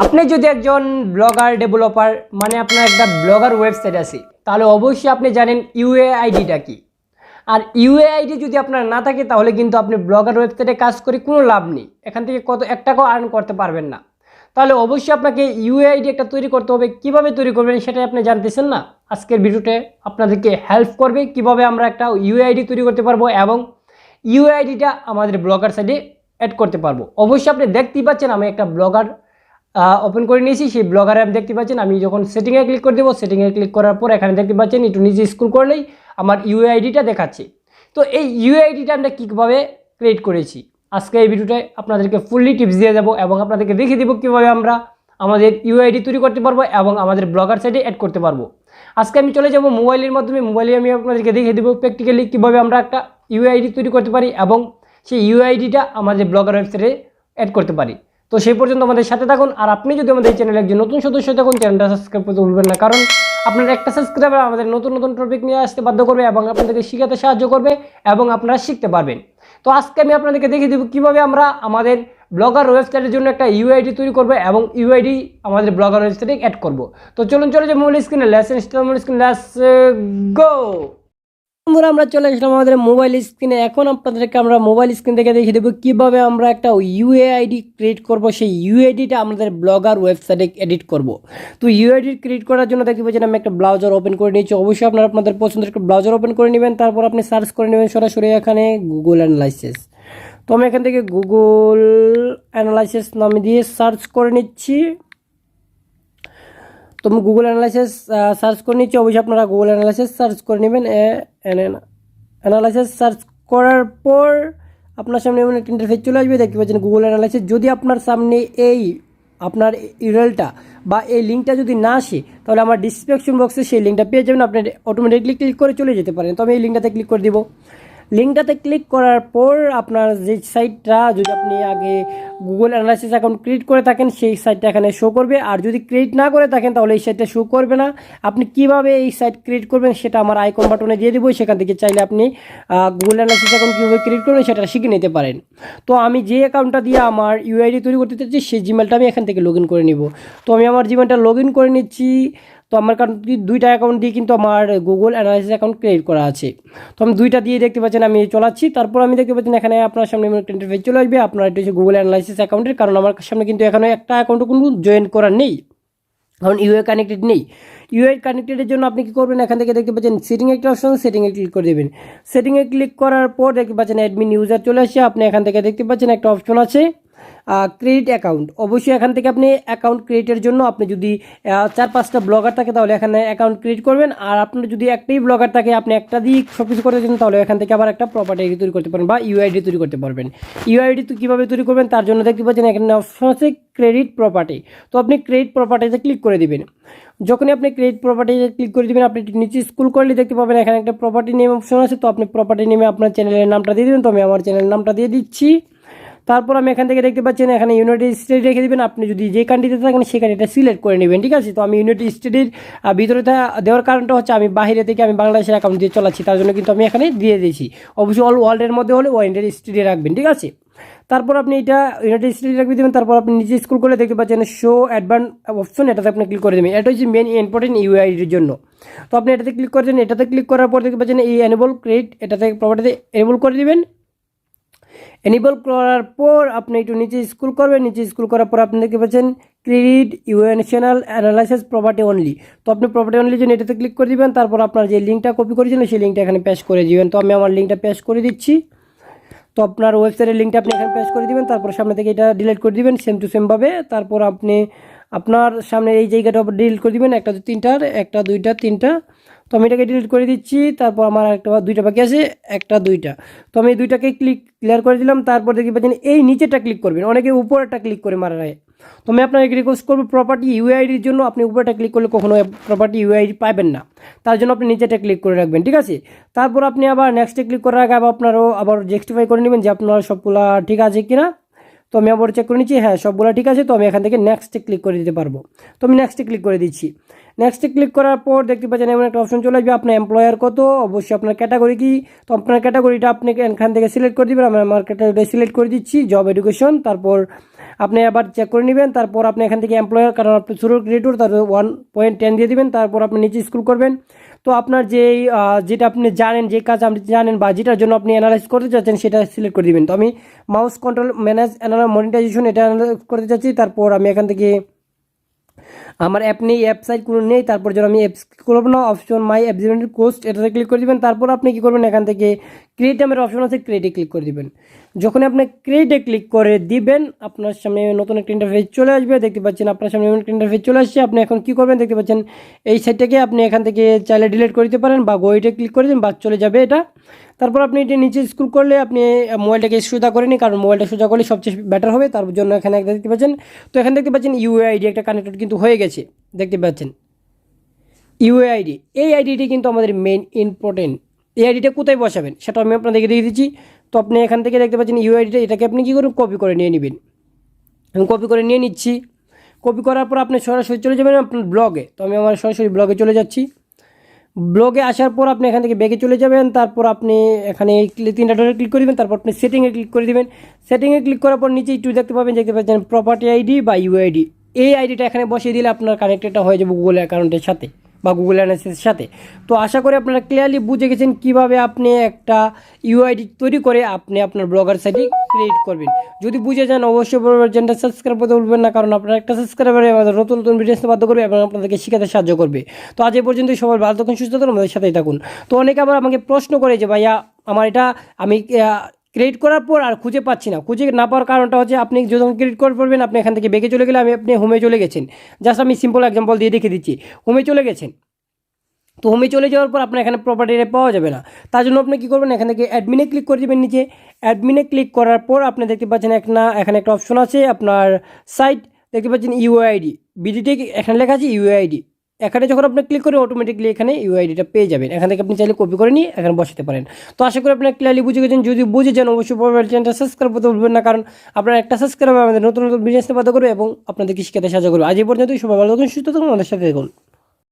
আপনি যদি একজন ব্লগার ডেভেলপার মানে আপনার একটা ব্লগার ওয়েবসাইট আছে, তাহলে অবশ্যই আপনি জানেন ইউএআইডিটা কি। আর ইউএআইডি যদি আপনার না থাকে তাহলে কিন্তু আপনি ব্লগার ওয়েবসাইটে কাজ করে কোনো লাভ নেই, এখান থেকে কত এক টাকাও আর্ন করতে পারবেন না। তাহলে অবশ্যই আপনাকে ইউএআইডি একটা তৈরি করতে হবে। কিভাবে তৈরি করবেন সেটাই আপনি জানতেছেন না। আজকের ভিডিওতে আপনাদেরকে হেল্প করবে কিভাবে আমরা একটা ইউআইডি তৈরি করতে পারবো এবং ইউআইডিটা আমাদের ব্লগার সাইটে অ্যাড করতে পারবো। অবশ্যই আপনি দেখতেই পাচ্ছেন আমি একটা ব্লগার ওপেন করে নিয়েছি। সেই ব্লগারে আপনি দেখতে পাচ্ছেন আমি যখন সেটিংয়ে ক্লিক করে দেবো, সেটিংয়ে ক্লিক করার পর এখানে দেখতে পাচ্ছেন একটু নিচে স্ক্রল করলেই আমার ইউআইডিটা দেখাচ্ছে। তো এই ইউআইডিটা আমরা কীভাবে ক্রিয়েট করেছি আজকে এই ভিডিওটায় আপনাদেরকে ফুললি টিপস দিয়ে দেবো এবং আপনাদেরকে দেখিয়ে দেবো কীভাবে আমরা আমাদের ইউআইডি তৈরি করতে পারবো এবং আমাদের ব্লগার সাইটে অ্যাড করতে পারবো। আজকে আমি চলে যাব মোবাইলের মাধ্যমে। মোবাইলে আমি আপনাদেরকে দেখিয়ে দেবো প্র্যাকটিক্যালি কীভাবে আমরা একটা ইউআইডি তৈরি করতে পারি এবং সেই ইউআইডিটা আমাদের ব্লগার ওয়েবসাইটে অ্যাড করতে পারি। তো সেই পর্যন্ত আমাদের সাথে থাকুন। আর আপনি যদি আমাদের এই চ্যানেলে একজন নতুন সদস্য থাকুন, চ্যানেলটা সাবস্ক্রাইব করতে ভুলবেন না, কারণ আপনার একটা সাবস্ক্রাইবার আমাদের নতুন নতুন টপিক নিয়ে আসতে বাধ্য করবে এবং আপনাদেরকে শেখাতে সাহায্য করবে এবং আপনারা শিখতে পারবেন। তো আজকে আমি আপনাদেরকে দেখিয়ে দেবো কীভাবে আমরা আমাদের ব্লগার ওয়েবসাইটের জন্য একটা ইউআইডি তৈরি করবো এবং ইউআইডি আমাদের ব্লগার ওয়েবসাইটে অ্যাড করব। তো চলুন চলে যে মোবাইল স্ক্রিনে লেটস গো। বন্ধুরা, আমরা চলে আসলাম আমাদের মোবাইল স্ক্রিনে। এখন আপনাদেরকে আমরা মোবাইল স্ক্রিন থেকে দেখিয়ে দেবো কীভাবে আমরা একটা ইউএআইডি ক্রিয়েট করব। সেই ইউআইডিটা আমাদের ব্লগার ওয়েবসাইটে এডিট করব। তো ইউআইডি ক্রিয়েট করার জন্য দেখতে পাচ্ছেন আমি একটা ব্রাউজার ওপেন করে নিয়েছি। অবশ্যই আপনারা আপনাদের পছন্দের একটা ব্রাউজার ওপেন করে নেবেন। তারপর আপনি সার্চ করে নেবেন সরাসরি এখানে গুগল অ্যানালাইসিস। তো আমি এখান থেকে গুগল অ্যানালাইসিস নামে দিয়ে সার্চ করে নিচ্ছি। তো আমি গুগল অ্যানালাইসিস সার্চ করে নিচ্ছি। অবশ্যই আপনারা গুগল অ্যানালাইসিস সার্চ করে নেবেন। অ্যানালাইসিস সার্চ করার পর আপনার সামনে এমন একটা ইন্টারফেস চলে আসবে, দেখতে পাচ্ছেন গুগল অ্যানালাইসিস। যদি আপনার সামনে এই আপনার ইউআরএলটা বা এই লিঙ্কটা যদি না আসে তাহলে আমার ডিসক্রিপশন বক্সে সেই লিঙ্কটা পেয়ে যাবেন। আপনি অটোমেটিকলি ক্লিক করে চলে যেতে পারেন। তো আমি এই লিঙ্কটাতে ক্লিক করে দিব। লিঙ্কটাতে ক্লিক করার পর আপনার যে সাইটটা, যদি আপনি আগে গুগল অ্যানালাইসিস অ্যাকাউন্ট ক্রিয়েট করে থাকেন সেই সাইটটা এখানে শো করবে। আর যদি ক্রিয়েট না করে থাকেন তাহলে এই সাইটটা শো করবে না। আপনি কিভাবে এই সাইট ক্রিয়েট করবেন সেটা আমার আইকন বাটনে দিয়ে দেবো। সেখান থেকে চাইলে আপনি গুগল অ্যানালাইসিস অ্যাকাউন্ট কীভাবে ক্রিয়েট করবেন সেটা শিখে নিতে পারেন। তো আমি যে অ্যাকাউন্টটা দিয়ে আমার ইউআইডি তৈরি করতে চাচ্ছি সেই জিমেলটা আমি এখান থেকে লগ ইন করে নিব। তো আমি আমার জিমেলটা লগ ইন করে নিচ্ছি। তো আমার কারণ দুইটা অ্যাকাউন্ট দিয়ে কিন্তু আমার গুগল অ্যানালাইসিস অ্যাকাউন্ট ক্রিয়েট করা আছে। তো আমি দুইটা দিয়ে দেখতে পাচ্ছেন আমি চলাচ্ছি। তারপর আমি দেখতে পাচ্ছেন এখানে আপনার সামনে একটা ইন্টারফেস চলে আসবে। আপনার এটা হচ্ছে গুগল অ্যানালাইসিস অ্যাকাউন্টের, কারণ আমার সামনে কিন্তু এখানে একটা অ্যাকাউন্টও কিন্তু জয়েন করা নেই, কারণ ইউআই কানেক্টেড নেই। ইউআই কানেক্টেডের জন্য আপনি কী করবেন, এখান থেকে দেখতে পাচ্ছেন সেটিং একটা অপশন, সেটিংয়ে ক্লিক করে দেবেন। সেটিংয়ে ক্লিক করার পর দেখতে পাচ্ছেন অ্যাডমিন ইউজার চলে আসছে। আপনি এখান থেকে দেখতে পাচ্ছেন একটা অপশন আছে ক্রিয়েট অ্যাকাউন্ট। অবশ্যই এখান থেকে আপনি অ্যাকাউন্ট ক্রিয়েটের জন্য আপনি যদি 4-5টা ব্লগার থাকে তাহলে এখানে অ্যাকাউন্ট ক্রিয়েট করবেন। আর আপনার যদি একটাই ব্লগার থাকে, আপনি একটা দিয়ে সব কিছু করতে চান, তাহলে এখান থেকে আবার একটা প্রপার্টি আইডি তৈরি করতে পারেন বা ইউআইডি তৈরি করতে পারবেন। ইউআইডি তো কীভাবে তৈরি করবেন তার জন্য দেখতে পাচ্ছেন এখানে অপশন আছে ক্রেডিট প্রপার্টি। তো আপনি ক্রেডিট প্রপার্টিতে ক্লিক করে দিবেন। যখনই আপনি ক্রেডিট প্রপার্টিতে ক্লিক করে দেবেন, আপনি নিচে স্ক্রল করলে দেখতে পাবেন এখানে একটা প্রপার্টি নেম অপশন আছে। তো আপনি প্রপার্টি নেমে আপনার চ্যানেলের নামটা দিয়ে দেবেন। তো আমি আমার চ্যানেলের নামটা দিয়ে দিচ্ছি। তারপর আমি এখান থেকে দেখতে পাচ্ছেন এখানে ইউনাইটেড স্টেট রেখে দেবেন। আপনি যদি যে কান্ট্রিতে থাকেন সেই কান্ট্রিটা সিলেক্ট করে নেবেন, ঠিক আছে। তো আমি ইউনাইটেড স্টেটের ভিতরে দেওয়ার কারণটা হচ্ছে আমি বাইরে থেকে আমি বাংলাদেশের অ্যাকাউন্ট দিয়ে চালাচ্ছি, তার জন্য কিন্তু আমি এখানে দিয়ে দিয়েছি। অবশ্যই অল ওয়ার্ল্ডের মধ্যে হলে ইউনাইটেড স্টেটে রাখবেন, ঠিক আছে। তারপর আপনি এটা ইউনাইটেড স্টেটে রাখবে দেবেন। তারপর আপনি নিচে স্ক্রল করে দেখতে পাচ্ছেন শো অ্যাডভান্স অপশন, এটাতে আপনি ক্লিক করে দেবেন। এটা হচ্ছে মেন ইম্পর্টেন্ট ইউআইডির জন্য। তো আপনি এটাতে ক্লিক করে দেন। এটাতে ক্লিক করার পর দেখতে পাচ্ছেন এই এনেবল ক্রিয়েট, এটাতে প্রপার্টিতে এনেবল করে দেবেন। এনেবল করার পর আপনি একটু নিচে স্ক্রল করবেন। নিচে স্ক্রল করার পর আপনি দেখতে পাচ্ছেন ক্রেডিট ইউএনএশনাল অ্যানালাইসিস প্রপার্টি অনলি। তো আপনি প্রপার্টি অনলি জন্য এটাতে ক্লিক করে দিবেন। তারপর আপনার যে লিঙ্কটা কপি করেছিলেন সেই লিঙ্কটা এখানে পেস্ট করে দিবেন। তো আমি আমার লিঙ্কটা পেস্ট করে দিচ্ছি। তো আপনার ওয়েবসাইটের লিঙ্কটা আপনি এখানে পেস্ট করে দিবেন। তারপর সামনে থেকে এটা ডিলিট করে দিবেন সেম টু সেমভাবে। তারপর আপনি আপনার সামনে এই জায়গাটা ডিলিট করে দিবেন, একটা তিনটার একটা দুইটা তিনটা। তো আমি এটাকে ডিলিট করে দিচ্ছি। তারপর আমার দুইটা বাকি আছে, একটা দুইটা। তো আমি এই দুইটাকে ক্লিয়ার করে দিলাম। তারপর দেখতে পাচ্ছেন এই নিচেটা ক্লিক করবেন, অনেকে উপরেরটা ক্লিক করে মারা যায়। তো আমি আপনাকে রিকোয়েস্ট করবো প্রপার্টি ইউআইডির জন্য আপনি উপরেটা ক্লিক করলে কখনো প্রপার্টি ইউআইডি পাবেন না, তার জন্য আপনি নিচেটা ক্লিক করে রাখবেন, ঠিক আছে। তারপর আপনি আবার নেক্সটে ক্লিক করার আগে আপনারও আবার জাস্টিফাই করে নেবেন যে আপনার সবগুলা ঠিক আছে কিনা। তো আমি আবার চেক করে নিচ্ছি, হ্যাঁ সবগুলো ঠিক আছে। তো আমি এখান থেকে নেক্সটে ক্লিক করে দিতে পারবো। তো আমি নেক্সটে ক্লিক করে দিচ্ছি। নেক্সটে ক্লিক করার পর দেখতে পাচ্ছেন এমন একটা অপশন চলে আসবে, আপনার এমপ্লয়ার কত, অবশ্যই আপনার ক্যাটাগরি কি। তো আপনার ক্যাটাগরিটা আপনি এখান থেকে সিলেক্ট করে দেবেন। আমি আমার ক্যাটাগরিটা সিলেক্ট করে দিচ্ছি জব এডুকেশন। তারপর আপনি আবার চেক করে নেবেন। তারপর আপনি এখান থেকে এমপ্লয়ার, কারণ আপনি শুরু ক্রেডিটর, তার 1.10 দিয়ে দিবেন। তারপর আপনি নিচে স্ক্রল করবেন। তো আপনার যেটা আপনি জানেন, যে কাজ আপনি জানেন বা যেটার জন্য আপনি অ্যানালাইজ করতে চাচ্ছেন সেটা সিলেক্ট করে দিবেন। তো আমি মাউস কন্ট্রোল ম্যানেজ মনিটাইজেশন এটা অ্যানালাইজ করতে চাচ্ছি। তারপর আমি এখান থেকে আমার অ্যাপ নেই, অ্যাপ সাইট কোনো নেই, তারপর যখন আমি অ্যাপস করবো না, অপশন মাই অ্যাপসিমেন্টের কোস্ট এটাতে ক্লিক করে দিবেন। তারপর আপনি কী করবেন, এখান থেকে ক্রিয়েট নামের অপশন আছে, ক্রিয়েটে ক্লিক করে দিবেন। যখন আপনি ক্রিয়েটে ক্লিক করে দিবেন, আপনার সামনে নতুন একটা ইন্টারফেস চলে আসবে। দেখতে পাচ্ছেন আপনার সামনে একটা ইন্টারফেস চলে আসছে। আপনি এখন কী করবেন, দেখতে পাচ্ছেন এই সাইটটাকে আপনি এখান থেকে চাইলে ডিলিট করে দিতে পারেন বা গোইটে ক্লিক করে দিন, বা চলে যাবে এটা। তারপর আপনি এটা নিচে স্ক্রল করলে আপনি মোবাইলটাকে সোজা করে নিন, কারণ মোবাইলটা সোজা করলে সবচেয়ে বেটার হবে। তার জন্য এখানে দেখতে পাচ্ছেন, তো এখানে দেখতে পাচ্ছেন ইউআইডি একটা কানেক্টেড কিন্তু হয়ে গেছে, দেখতে পাচ্ছেন ইউআইডি। এই আইডিটি কিন্তু আমাদের মেইন ইম্পর্টেন্ট। এই আইডিটা কোথায় বসাবেন সেটা আমি আপনাদেরকে দিয়ে দিচ্ছি। তো আপনি এখান থেকে দেখতে পাচ্ছেন ইউআইডিটা, এটাকে আপনি কী করুন, কপি করে নিয়ে নেবেন। আমি কপি করে নিয়ে নিচ্ছি। কপি করার পর আপনি সরাসরি চলে যাবেন আপনার ব্লগে। তো আমি আমার সরাসরি ব্লগে চলে যাচ্ছি। ব্লগে আসার পর আপনি এখান থেকে ব্যাগে চলে যাবেন। তারপর আপনি এখানে 3টা ডটে ক্লিক করে দেবেন। তারপর আপনি সেটিংয়ে ক্লিক করে দেবেন। সেটিংয়ে ক্লিক করার পর নিচে একটু দেখতে পাচ্ছেন প্রপার্টি আইডি বা ইউআইডি। এই আইডিটা এখানে বসিয়ে দিলে আপনার কানেক্টেডটা হয়ে যাবে গুগল অ্যাকাউন্টের সাথে বা গুগল অ্যানালিসিসের সাথে। তো আশা করি আপনারা ক্লিয়ারলি বুঝে গেছেন কীভাবে আপনি একটা ইউআইডি তৈরি করে আপনি আপনার ব্লগার সাইটে ক্রিয়েট করবেন। যদি বুঝে যান অবশ্যই চ্যানেলটা সাবস্ক্রাইব করতে ভুলবেন না, কারণ আপনার একটা সাবস্ক্রাইবারে আমাদের নতুন নতুন ভিডিও বাধ্য করবে এবং আপনাদেরকে শিখাতে সাহায্য করবে। তো আজ এই পর্যন্তই, সবাই ভালো থাকুন, সুস্থ থাকুন, আমাদের সাথেই থাকুন। তো অনেকে আবার আমাকে প্রশ্ন করে যে ভাইয়া আমার এটা আমি ক্রিয়েট করার পর আর খুঁজে পাচ্ছি না। খুঁজে না পাওয়ার কারণটা হচ্ছে, আপনি যখন ক্রিয়েট করে পড়বেন আপনি এখান থেকে বেগে চলে গেলে আপনি হোমে চলে গেছেন। জাস্ট আমি সিম্পল এক্সাম্পল দিয়ে দেখে দিচ্ছি, হোমে চলে গেছেন। তো হোমে চলে যাওয়ার পর আপনার এখানে প্রপার্টিটা পাওয়া যাবে না। তার জন্য আপনি কী করবেন, এখান থেকে অ্যাডমিনে ক্লিক করে দেবেন। নিচে অ্যাডমিনে ক্লিক করার পর আপনি দেখতে পাচ্ছেন এখানে একটা অপশন আছে আপনার সাইট, দেখতে পাচ্ছেন ইউআইডি Bdtech, এখানে লেখা আছে ইউআইডি। এখানে যখন আপনি ক্লিক করে অটোমেটিকলি এখানে ইউআইডিটা পেয়ে যাবেন। এখান থেকে আপনি চাইলে কপি করে নিয়ে এখানে বসাতে পারেন। তো আশা করি আপনারা ক্লিয়ারলি বুঝে গেছেন। যদি বুঝে যান অবশ্যই চ্যানেলটা সাবস্ক্রাইব করতে ভুলবেন না, কারণ আপনার একটা সাবস্ক্রাইব আমাদের নতুন নতুন বিজনেস বাধ্য করবে এবং আপনাদেরকে শিখাতে সাহায্য করবে। আজ এই পর্যন্তই, সবাই ভালো থাকুন, সুস্থ থাকুন, আমাদের সাথে থাকুন।